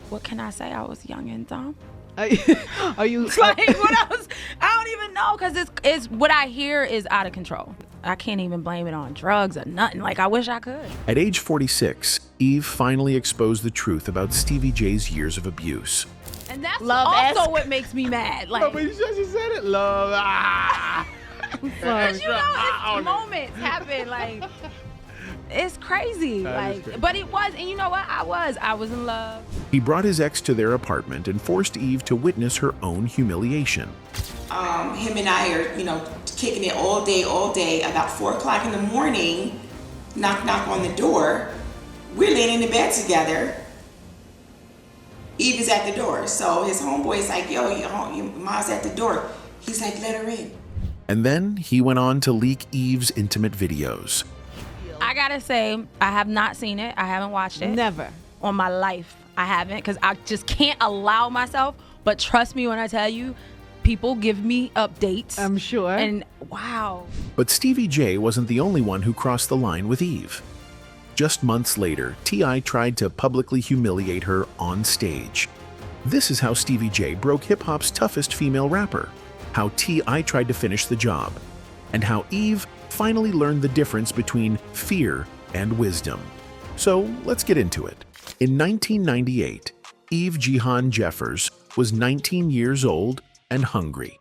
What can I say? I was young and dumb. Are you? Like, what else? I don't even know, because it's what I hear is out of control. I can't even blame it on drugs or nothing. Like, I wish I could. At age 46, Eve finally exposed the truth about Stevie J's years of abuse. And that's Love-esque. also what makes me mad. Like, But you just said it, love. because you know, it's moments happen. Like, it's crazy. That is Like, crazy. but it was, and you know what? I was in love. He brought his ex to their apartment and forced Eve to witness her own humiliation. Him and I are, kicking it all day. About 4 o'clock in the morning, knock on the door. We're laying in the bed together. Eve is at the door. So his homeboy's like, yo, your mom's at the door. He's like, let her in. And then he went on to leak Eve's intimate videos. I gotta say, I have not seen it. I haven't watched it. Never. On my life, I haven't, because I just can't allow myself. But trust me when I tell you, people give me updates. I'm sure. And wow. But Stevie J wasn't the only one who crossed the line with Eve. Just months later, T.I. tried to publicly humiliate her on stage. This is how Stevie J broke hip-hop's toughest female rapper, how T.I. tried to finish the job, and how Eve finally learned the difference between fear and wisdom. So let's get into it. In 1998, Eve Jihan Jeffers was 19 years old and hungry.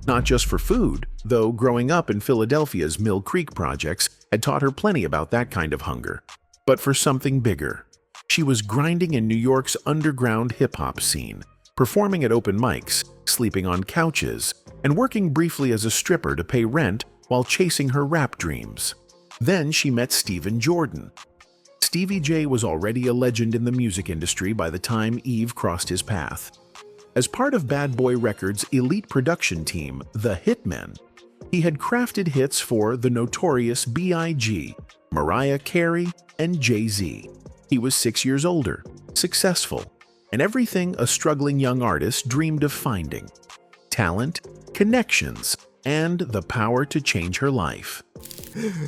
Not just for food, though growing up in Philadelphia's Mill Creek projects had taught her plenty about that kind of hunger, but for something bigger. She was grinding in New York's underground hip-hop scene, performing at open mics, sleeping on couches, and working briefly as a stripper to pay rent while chasing her rap dreams. Then she met Stephen Jordan. Stevie J was already a legend in the music industry by the time Eve crossed his path. As part of Bad Boy Records' elite production team, The Hitmen, he had crafted hits for the notorious B.I.G., Mariah Carey, and Jay-Z. He was 6 years older, successful, and everything a struggling young artist dreamed of finding: talent, connections, and the power to change her life.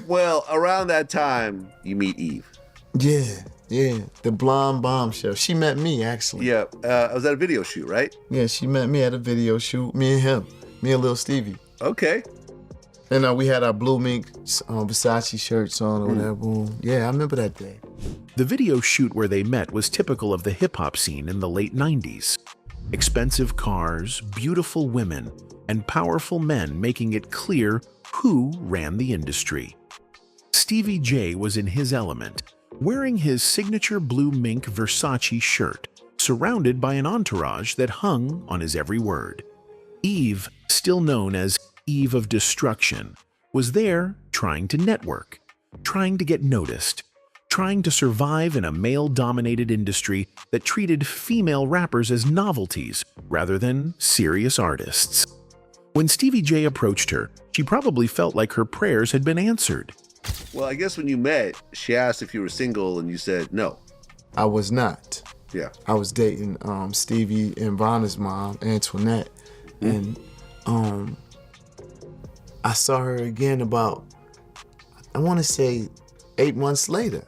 Well, around that time, you meet Eve. Yeah, the blonde bombshell. She met me, actually. Yeah, I was at a video shoot, right? Yeah, she met me at a video shoot. Me and him. Me and Lil Stevie. Okay. And we had our blue mink Versace shirts on or whatever. Boom. Yeah, I remember that day. The video shoot where they met was typical of the hip-hop scene in the late 90s. Expensive cars, beautiful women, and powerful men making it clear who ran the industry. Stevie J was in his element, wearing his signature blue mink Versace shirt, surrounded by an entourage that hung on his every word. Eve, still known as Eve of Destruction, was there trying to network, trying to get noticed, trying to survive in a male-dominated industry that treated female rappers as novelties rather than serious artists. When Stevie J approached her, she probably felt like her prayers had been answered. Well, I guess when you met, she asked if you were single and you said no. I was not. Yeah. I was dating Stevie and Vonna's mom, Antoinette. And I saw her again about, I want to say 8 months later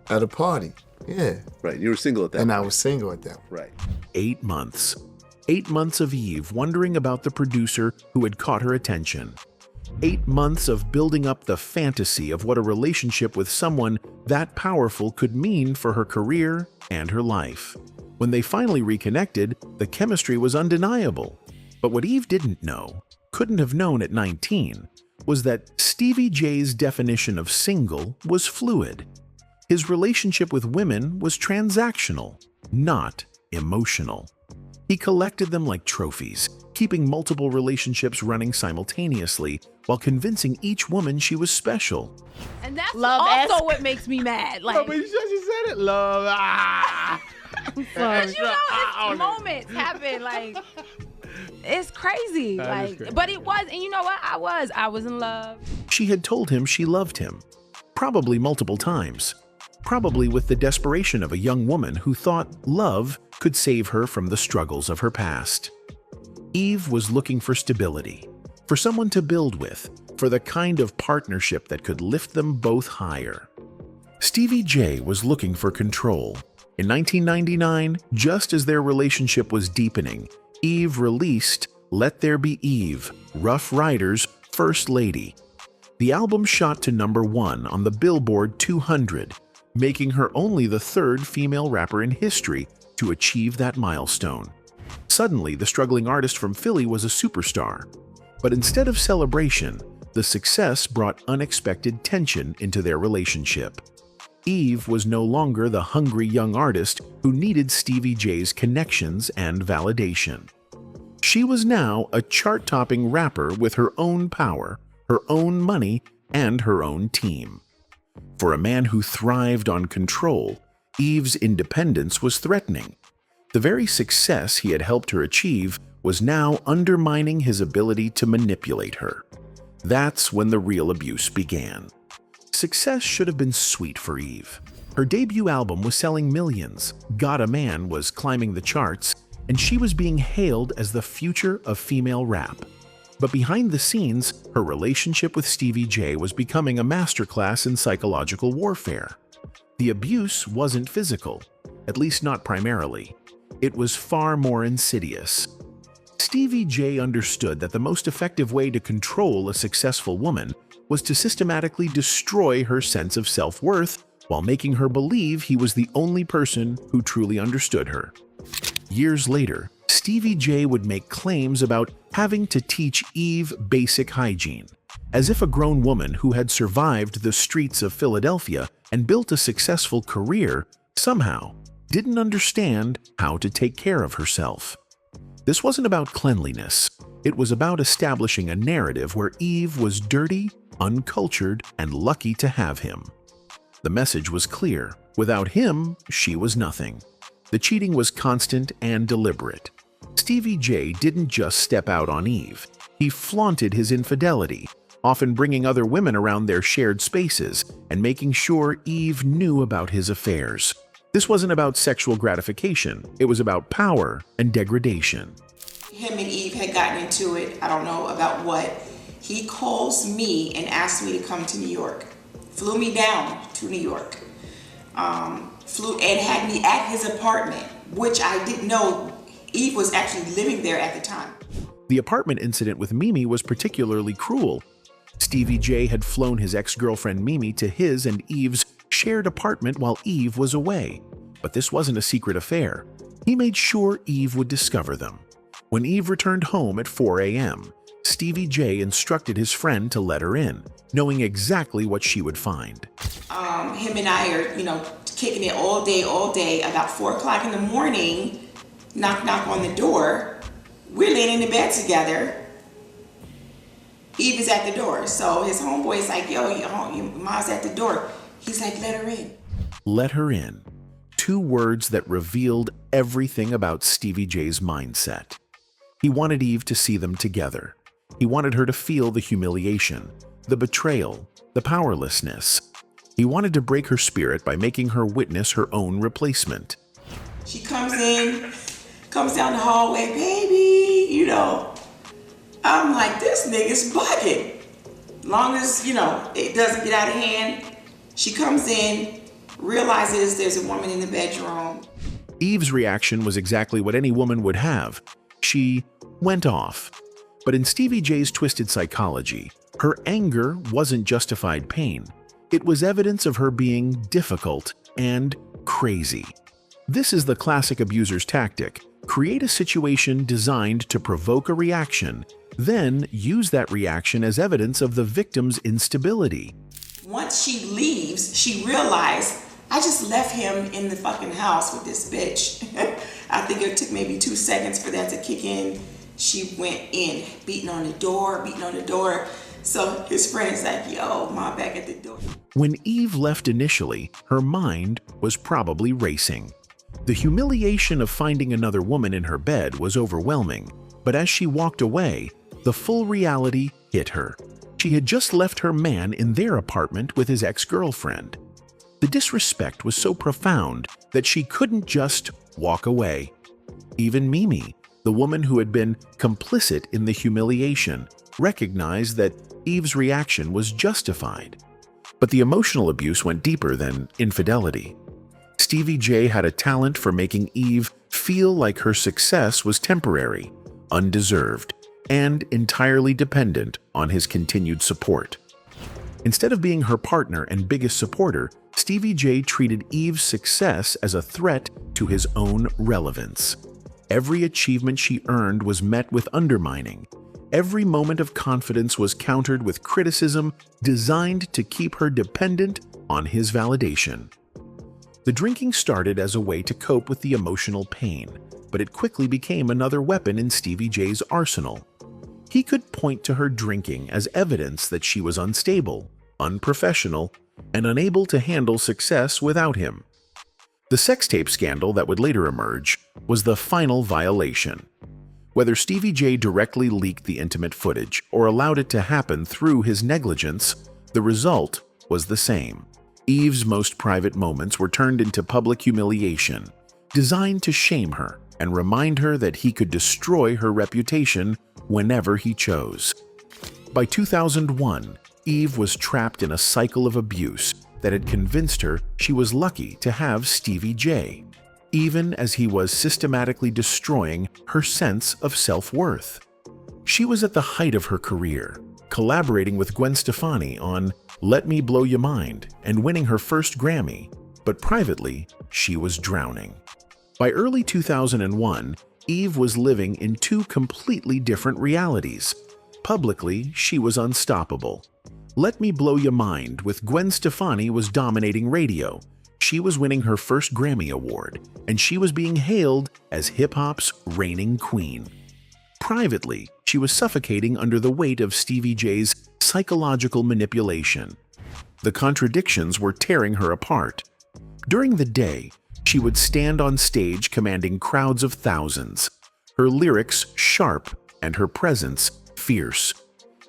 at a party. Yeah. Right, you were single at that And point. I was single at that point. Right. 8 months. 8 months of Eve wondering about the producer who had caught her attention. 8 months of building up the fantasy of what a relationship with someone that powerful could mean for her career and her life. When they finally reconnected, the chemistry was undeniable. But what Eve didn't know, couldn't have known at 19, was that Stevie J's definition of single was fluid. His relationship with women was transactional, not emotional. He collected them like trophies, keeping multiple relationships running simultaneously while convincing each woman she was special. And that's Love-esque. also what makes me mad. Like, But you just said it, love. because you know, it's moments happen. Like, it's crazy. That is Like, crazy. but it was, and you know what? I was in love. She had told him she loved him, probably multiple times, probably with the desperation of a young woman who thought love could save her from the struggles of her past. Eve was looking for stability, for someone to build with, for the kind of partnership that could lift them both higher. Stevie J was looking for control, In 1999, just as their relationship was deepening, Eve released Let There Be Eve, Rough Riders' First Lady. The album shot to #1 on the Billboard 200, making her only the third female rapper in history to achieve that milestone. Suddenly, the struggling artist from Philly was a superstar. But instead of celebration, the success brought unexpected tension into their relationship. Eve was no longer the hungry young artist who needed Stevie J's connections and validation. She was now a chart-topping rapper with her own power, her own money, and her own team. For a man who thrived on control, Eve's independence was threatening. The very success he had helped her achieve was now undermining his ability to manipulate her. That's when the real abuse began. Success should have been sweet for Eve. Her debut album was selling millions, Got a Man was climbing the charts, and she was being hailed as the future of female rap. But behind the scenes, her relationship with Stevie J was becoming a masterclass in psychological warfare. The abuse wasn't physical, at least not primarily. It was far more insidious. Stevie J understood that the most effective way to control a successful woman was to systematically destroy her sense of self-worth while making her believe he was the only person who truly understood her. Years later, Stevie J would make claims about having to teach Eve basic hygiene, as if a grown woman who had survived the streets of Philadelphia and built a successful career somehow didn't understand how to take care of herself. This wasn't about cleanliness. It was about establishing a narrative where Eve was dirty, uncultured, and lucky to have him. The message was clear. Without him, she was nothing. The cheating was constant and deliberate. Stevie J didn't just step out on Eve. He flaunted his infidelity, often bringing other women around their shared spaces and making sure Eve knew about his affairs. This wasn't about sexual gratification. It was about power and degradation. Him and Eve had gotten into it, I don't know about what. He calls me and asked me to come to New York. Flew me down to New York. Flew and had me at his apartment, which I didn't know Eve was actually living there at the time. The apartment incident with Mimi was particularly cruel. Stevie J had flown his ex-girlfriend Mimi to his and Eve's shared apartment while Eve was away. But this wasn't a secret affair. He made sure Eve would discover them. When Eve returned home at 4 a.m., Stevie J instructed his friend to let her in, knowing exactly what she would find. Him and I are, kicking it all day. About 4 o'clock in the morning, knock on the door. We're laying in the bed together. Eve is at the door. So his homeboy's like, yo, your mom's at the door. He's like, let her in. Let her in. 2 words that revealed everything about Stevie J's mindset. He wanted Eve to see them together. He wanted her to feel the humiliation, the betrayal, the powerlessness. He wanted to break her spirit by making her witness her own replacement. She comes in, comes down the hallway, baby, I'm like, this nigga's bugging. Long as, it doesn't get out of hand. She comes in, realizes there's a woman in the bedroom. Eve's reaction was exactly what any woman would have. She went off. But in Stevie J's twisted psychology, her anger wasn't justified pain. It was evidence of her being difficult and crazy. This is the classic abuser's tactic. Create a situation designed to provoke a reaction, then use that reaction as evidence of the victim's instability. Once she leaves, she realized, I just left him in the fucking house with this bitch. I think it took maybe 2 seconds for that to kick in. She went in, beating on the door. So his friend's like, yo, Mom back at the door. When Eve left initially, her mind was probably racing. The humiliation of finding another woman in her bed was overwhelming, but as she walked away, the full reality hit her. She had just left her man in their apartment with his ex-girlfriend. The disrespect was so profound that she couldn't just walk away. Even Mimi, the woman who had been complicit in the humiliation, recognized that Eve's reaction was justified. But the emotional abuse went deeper than infidelity. Stevie J had a talent for making Eve feel like her success was temporary, undeserved, and entirely dependent on his continued support. Instead of being her partner and biggest supporter, Stevie J treated Eve's success as a threat to his own relevance. Every achievement she earned was met with undermining. Every moment of confidence was countered with criticism designed to keep her dependent on his validation. The drinking started as a way to cope with the emotional pain, but it quickly became another weapon in Stevie J's arsenal. He could point to her drinking as evidence that she was unstable, unprofessional, and unable to handle success without him. The sex tape scandal that would later emerge was the final violation. Whether Stevie J directly leaked the intimate footage or allowed it to happen through his negligence, the result was the same. Eve's most private moments were turned into public humiliation, designed to shame her and remind her that he could destroy her reputation whenever he chose. By 2001, Eve was trapped in a cycle of abuse that had convinced her she was lucky to have Stevie J, even as he was systematically destroying her sense of self-worth. She was at the height of her career, collaborating with Gwen Stefani on Let Me Blow Your Mind and winning her first Grammy, but privately, she was drowning. By early 2001, Eve was living in two completely different realities. Publicly, she was unstoppable. Let Me Blow Your Mind with Gwen Stefani was dominating radio. She was winning her first Grammy Award, and she was being hailed as hip-hop's reigning queen. Privately, she was suffocating under the weight of Stevie J's psychological manipulation. The contradictions were tearing her apart. During the day, she would stand on stage commanding crowds of thousands, her lyrics sharp and her presence fierce.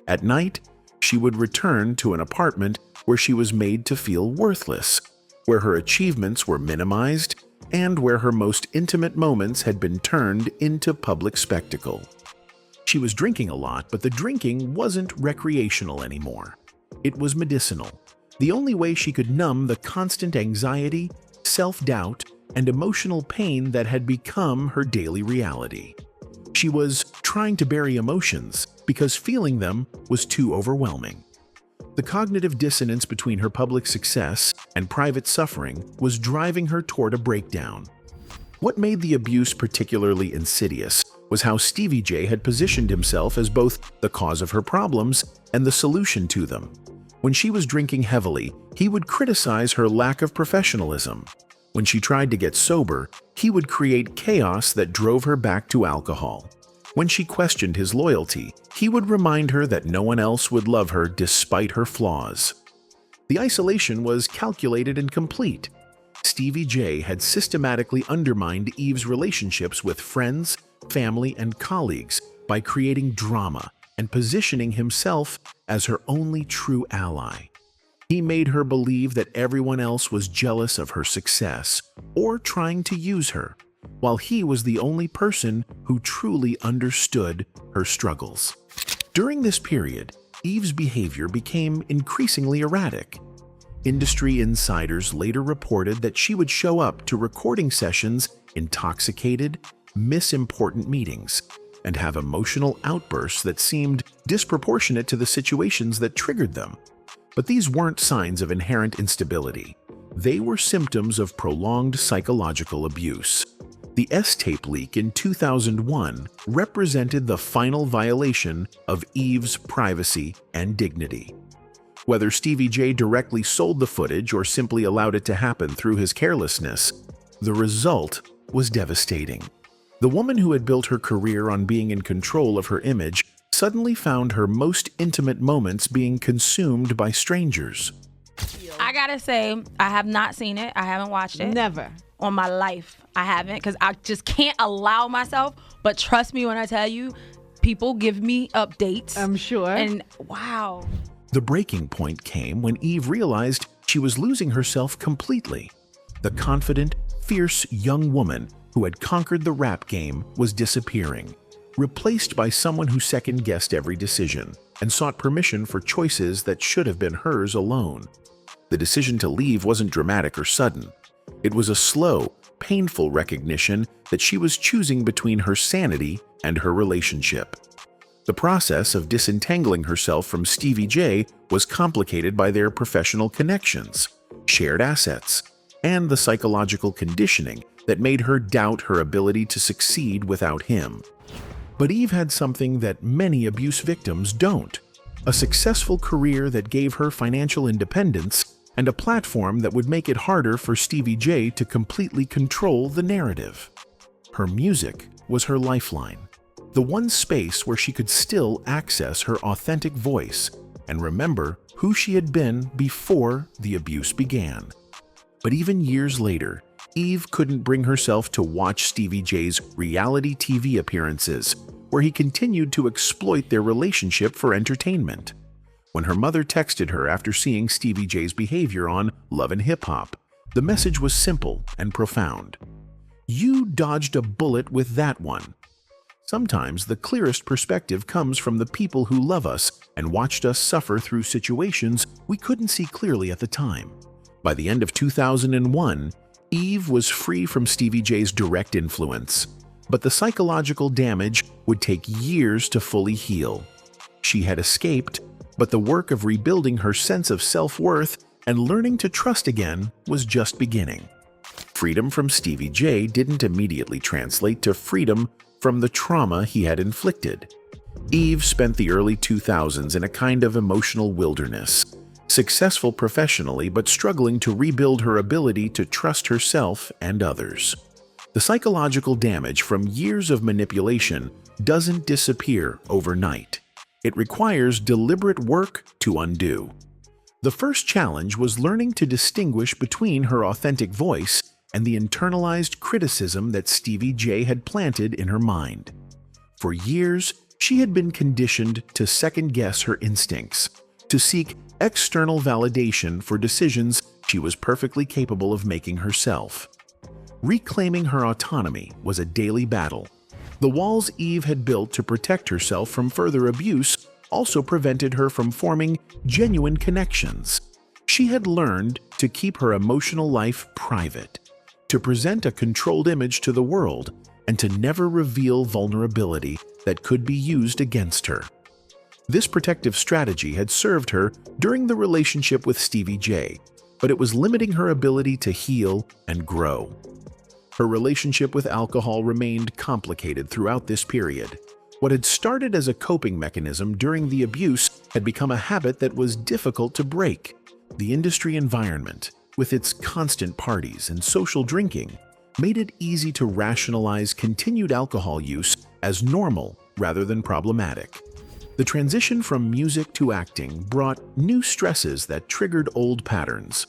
At night, she would return to an apartment where she was made to feel worthless, where her achievements were minimized, and where her most intimate moments had been turned into public spectacle. She was drinking a lot, but the drinking wasn't recreational anymore. It was medicinal, the only way she could numb the constant anxiety, self-doubt, and emotional pain that had become her daily reality. She was trying to bury emotions because feeling them was too overwhelming. The cognitive dissonance between her public success and private suffering was driving her toward a breakdown. What made the abuse particularly insidious was how Stevie J had positioned himself as both the cause of her problems and the solution to them. When she was drinking heavily, he would criticize her lack of professionalism. When she tried to get sober, he would create chaos that drove her back to alcohol. When she questioned his loyalty, he would remind her that no one else would love her despite her flaws. The isolation was calculated and complete. Stevie J had systematically undermined Eve's relationships with friends, family, and colleagues by creating drama and positioning himself as her only true ally. He made her believe that everyone else was jealous of her success or trying to use her, while he was the only person who truly understood her struggles. During this period, Eve's behavior became increasingly erratic. Industry insiders later reported that she would show up to recording sessions intoxicated, miss important meetings, and have emotional outbursts that seemed disproportionate to the situations that triggered them. But these weren't signs of inherent instability. They were symptoms of prolonged psychological abuse. The S-tape leak in 2001 represented the final violation of Eve's privacy and dignity. Whether Stevie J directly sold the footage or simply allowed it to happen through his carelessness, the result was devastating. The woman who had built her career on being in control of her image suddenly found her most intimate moments being consumed by strangers. I gotta say, I have not seen it. I haven't watched it. Never. On my life, I haven't, because I just can't allow myself. But trust me when I tell you, people give me updates. I'm sure. And wow. The breaking point came when Eve realized she was losing herself completely. The confident, fierce young woman who had conquered the rap game was disappearing, replaced by someone who second-guessed every decision and sought permission for choices that should have been hers alone. The decision to leave wasn't dramatic or sudden. It was a slow, painful recognition that she was choosing between her sanity and her relationship. The process of disentangling herself from Stevie J was complicated by their professional connections, shared assets, and the psychological conditioning that made her doubt her ability to succeed without him. But Eve had something that many abuse victims don't: a successful career that gave her financial independence and a platform that would make it harder for Stevie J to completely control the narrative. Her music was her lifeline, the one space where she could still access her authentic voice and remember who she had been before the abuse began. But even years later, Eve couldn't bring herself to watch Stevie J's reality TV appearances, where he continued to exploit their relationship for entertainment. When her mother texted her after seeing Stevie J's behavior on Love and Hip Hop, the message was simple and profound. "You dodged a bullet with that one." Sometimes the clearest perspective comes from the people who love us and watched us suffer through situations we couldn't see clearly at the time. By the end of 2001, Eve was free from Stevie J's direct influence, but the psychological damage would take years to fully heal. She had escaped, but the work of rebuilding her sense of self-worth and learning to trust again was just beginning. Freedom from Stevie J didn't immediately translate to freedom from the trauma he had inflicted. Eve spent the early 2000s in a kind of emotional wilderness, successful professionally but struggling to rebuild her ability to trust herself and others. The psychological damage from years of manipulation doesn't disappear overnight. It requires deliberate work to undo. The first challenge was learning to distinguish between her authentic voice and the internalized criticism that Stevie J had planted in her mind. For years, she had been conditioned to second-guess her instincts, to seek external validation for decisions she was perfectly capable of making herself. Reclaiming her autonomy was a daily battle. The walls Eve had built to protect herself from further abuse also prevented her from forming genuine connections. She had learned to keep her emotional life private, to present a controlled image to the world, and to never reveal vulnerability that could be used against her. This protective strategy had served her during the relationship with Stevie J, but it was limiting her ability to heal and grow. Her relationship with alcohol remained complicated throughout this period. What had started as a coping mechanism during the abuse had become a habit that was difficult to break. The industry environment, with its constant parties and social drinking, made it easy to rationalize continued alcohol use as normal rather than problematic. The transition from music to acting brought new stresses that triggered old patterns.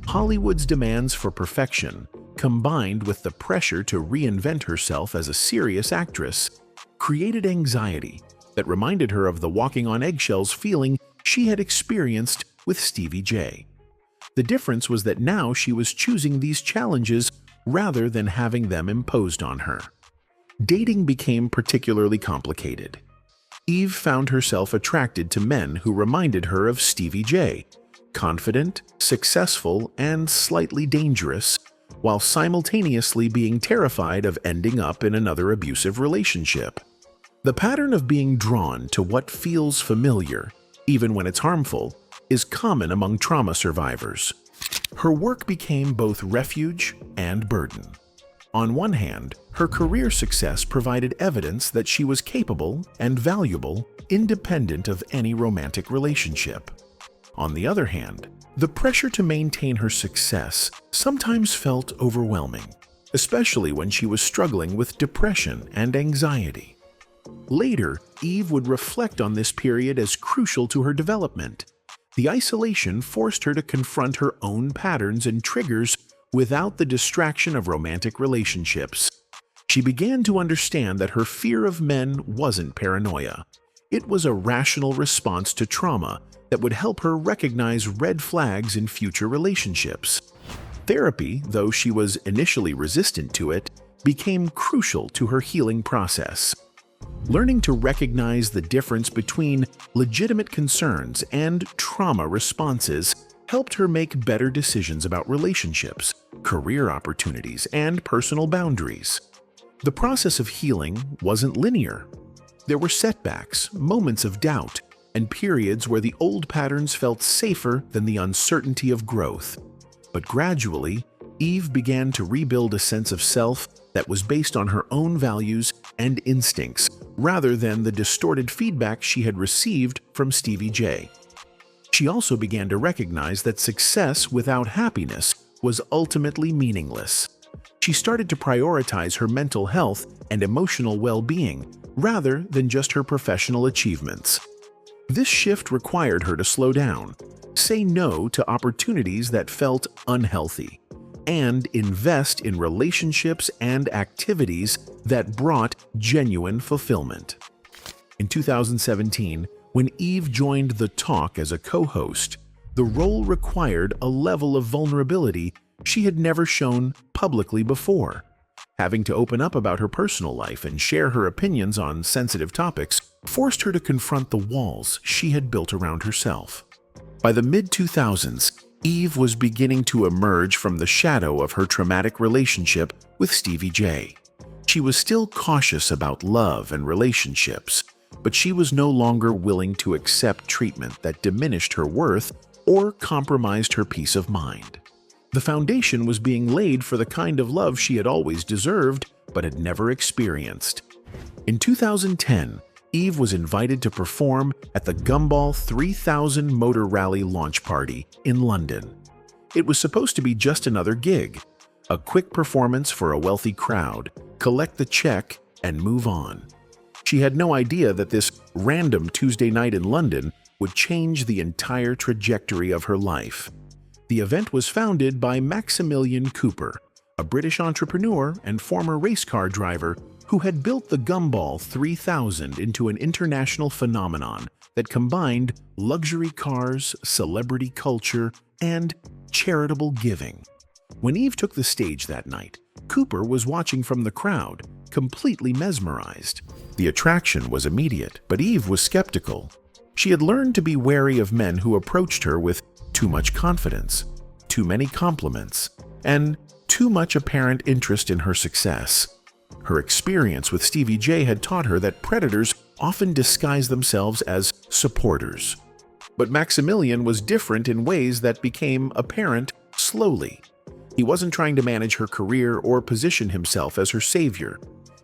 Hollywood's demands for perfection, combined with the pressure to reinvent herself as a serious actress, created anxiety that reminded her of the walking on eggshells feeling she had experienced with Stevie J. The difference was that now she was choosing these challenges rather than having them imposed on her. Dating became particularly complicated. Eve found herself attracted to men who reminded her of Stevie J, confident, successful, and slightly dangerous, while simultaneously being terrified of ending up in another abusive relationship. The pattern of being drawn to what feels familiar, even when it's harmful, is common among trauma survivors. Her work became both refuge and burden. On one hand, her career success provided evidence that she was capable and valuable, independent of any romantic relationship. On the other hand, the pressure to maintain her success sometimes felt overwhelming, especially when she was struggling with depression and anxiety. Later, Eve would reflect on this period as crucial to her development. The isolation forced her to confront her own patterns and triggers without the distraction of romantic relationships. She began to understand that her fear of men wasn't paranoia. It was a rational response to trauma that would help her recognize red flags in future relationships. Therapy, though she was initially resistant to it, became crucial to her healing process. Learning to recognize the difference between legitimate concerns and trauma responses helped her make better decisions about relationships, career opportunities, and personal boundaries. The process of healing wasn't linear. There were setbacks, moments of doubt, and periods where the old patterns felt safer than the uncertainty of growth. But gradually, Eve began to rebuild a sense of self that was based on her own values and instincts, rather than the distorted feedback she had received from Stevie J. She also began to recognize that success without happiness was ultimately meaningless. She started to prioritize her mental health and emotional well-being rather than just her professional achievements. This shift required her to slow down, say no to opportunities that felt unhealthy, and invest in relationships and activities that brought genuine fulfillment. In 2017, when Eve joined The Talk as a co-host, the role required a level of vulnerability she had never shown publicly before. Having to open up about her personal life and share her opinions on sensitive topics forced her to confront the walls she had built around herself. By the mid-2000s, Eve was beginning to emerge from the shadow of her traumatic relationship with Stevie J. She was still cautious about love and relationships, but she was no longer willing to accept treatment that diminished her worth or compromised her peace of mind. The foundation was being laid for the kind of love she had always deserved but had never experienced. In 2010, Eve was invited to perform at the Gumball 3000 Motor Rally launch party in London. It was supposed to be just another gig, a quick performance for a wealthy crowd, collect the check, and move on. She had no idea that this random Tuesday night in London would change the entire trajectory of her life. The event was founded by Maximilian Cooper, a British entrepreneur and former race car driver who had built the Gumball 3000 into an international phenomenon that combined luxury cars, celebrity culture, and charitable giving. When Eve took the stage that night, Cooper was watching from the crowd, completely mesmerized. The attraction was immediate, but Eve was skeptical. She had learned to be wary of men who approached her with too much confidence, too many compliments, and too much apparent interest in her success. Her experience with Stevie J had taught her that predators often disguise themselves as supporters. But Maximilian was different in ways that became apparent slowly. He wasn't trying to manage her career or position himself as her savior.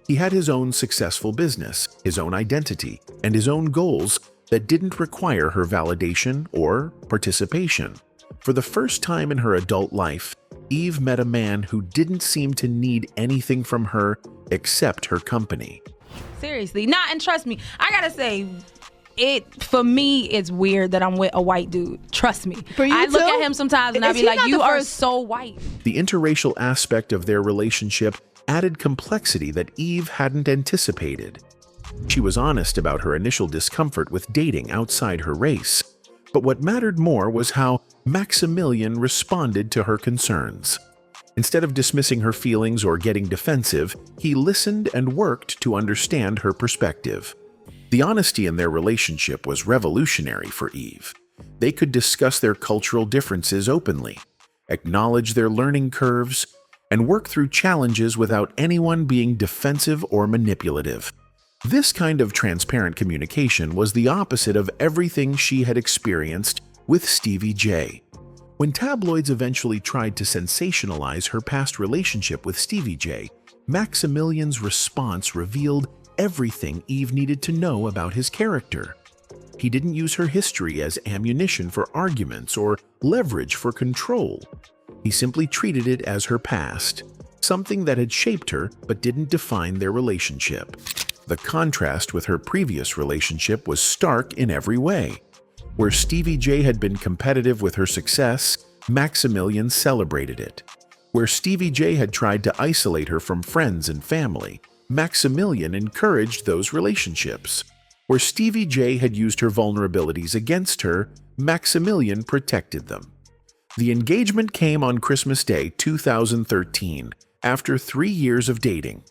He had his own successful business, his own identity, and his own goals that didn't require her validation or participation. For the first time in her adult life, Eve met a man who didn't seem to need anything from her except her company. Seriously. And trust me, I gotta say, for me, it's weird that I'm with a white dude. Trust me. For you I look too? at him sometimes and I Is be he like, not you the are first- so white. The interracial aspect of their relationship added complexity that Eve hadn't anticipated. She was honest about her initial discomfort with dating outside her race, but what mattered more was how Maximilian responded to her concerns. Instead of dismissing her feelings or getting defensive, he listened and worked to understand her perspective. The honesty in their relationship was revolutionary for Eve. They could discuss their cultural differences openly, acknowledge their learning curves, and work through challenges without anyone being defensive or manipulative. This kind of transparent communication was the opposite of everything she had experienced with Stevie J. When tabloids eventually tried to sensationalize her past relationship with Stevie J, Maximilian's response revealed everything Eve needed to know about his character. He didn't use her history as ammunition for arguments or leverage for control. He simply treated it as her past, something that had shaped her but didn't define their relationship. The contrast with her previous relationship was stark in every way. Where Stevie J had been competitive with her success, Maximilian celebrated it. Where Stevie J had tried to isolate her from friends and family, Maximilian encouraged those relationships. Where Stevie J had used her vulnerabilities against her, Maximilian protected them. The engagement came on Christmas Day 2013, after 3 years of dating.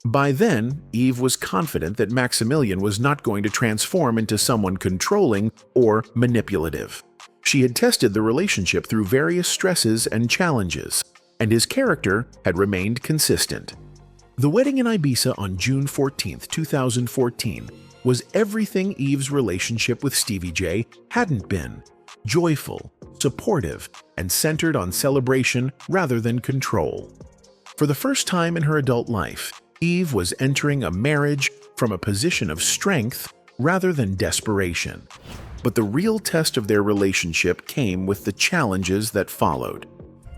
By then, Eve was confident that Maximilian was not going to transform into someone controlling or manipulative. She had tested the relationship through various stresses and challenges, and his character had remained consistent. The wedding in Ibiza on June 14, 2014, was everything Eve's relationship with Stevie J hadn't been: joyful, supportive, and centered on celebration rather than control. For the first time in her adult life, Eve was entering a marriage from a position of strength rather than desperation. But the real test of their relationship came with the challenges that followed.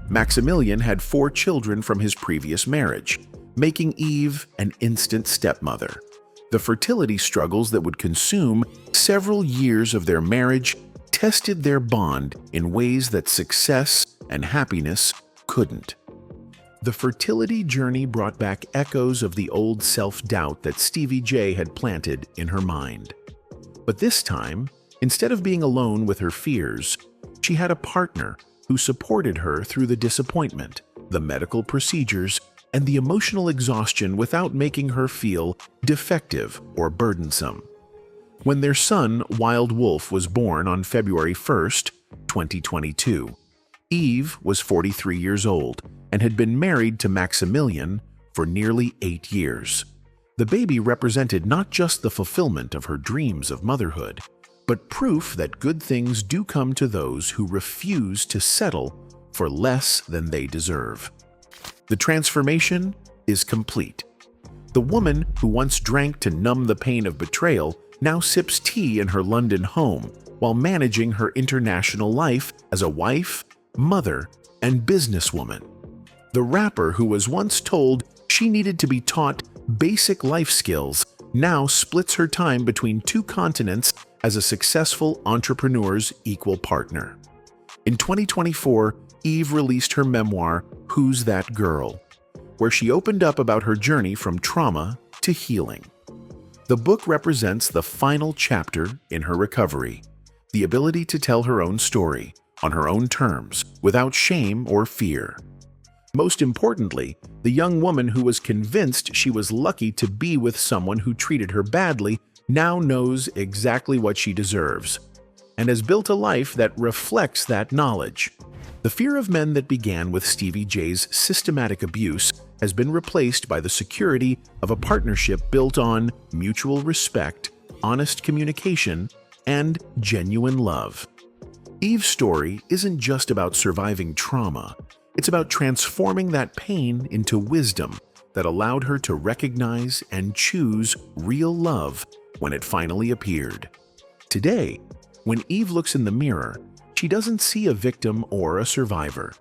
Maximilian had 4 children from his previous marriage, making Eve an instant stepmother. The fertility struggles that would consume several years of their marriage tested their bond in ways that success and happiness couldn't. The fertility journey brought back echoes of the old self-doubt that Stevie J had planted in her mind. But this time, instead of being alone with her fears, she had a partner who supported her through the disappointment, the medical procedures, and the emotional exhaustion without making her feel defective or burdensome. When their son, Wild Wolf, was born on February 1st, 2022, Eve was 43 years old and had been married to Maximilian for nearly 8 years. The baby represented not just the fulfillment of her dreams of motherhood, but proof that good things do come to those who refuse to settle for less than they deserve. The transformation is complete. The woman who once drank to numb the pain of betrayal now sips tea in her London home while managing her international life as a wife, mother, and businesswoman. The rapper who was once told she needed to be taught basic life skills now splits her time between 2 continents as a successful entrepreneur's equal partner. In 2024, Eve released her memoir, Who's That Girl?, where she opened up about her journey from trauma to healing. The book represents the final chapter in her recovery, the ability to tell her own story on her own terms without shame or fear. Most importantly, the young woman who was convinced she was lucky to be with someone who treated her badly now knows exactly what she deserves and has built a life that reflects that knowledge. The fear of men that began with Stevie J's systematic abuse has been replaced by the security of a partnership built on mutual respect, honest communication, and genuine love. Eve's story isn't just about surviving trauma. It's about transforming that pain into wisdom that allowed her to recognize and choose real love when it finally appeared. Today, when Eve looks in the mirror, she doesn't see a victim or a survivor.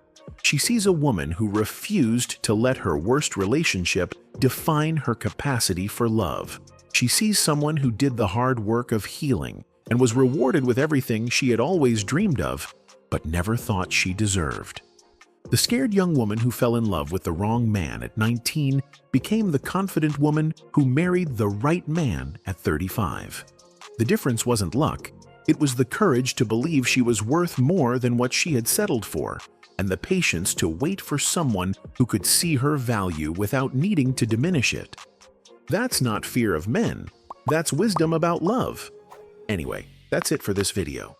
She sees a woman who refused to let her worst relationship define her capacity for love. She sees someone who did the hard work of healing and was rewarded with everything she had always dreamed of, but never thought she deserved. The scared young woman who fell in love with the wrong man at 19 became the confident woman who married the right man at 35. The difference wasn't luck. It was the courage to believe she was worth more than what she had settled for, and the patience to wait for someone who could see her value without needing to diminish it. That's not fear of men. That's wisdom about love. Anyway, that's it for this video.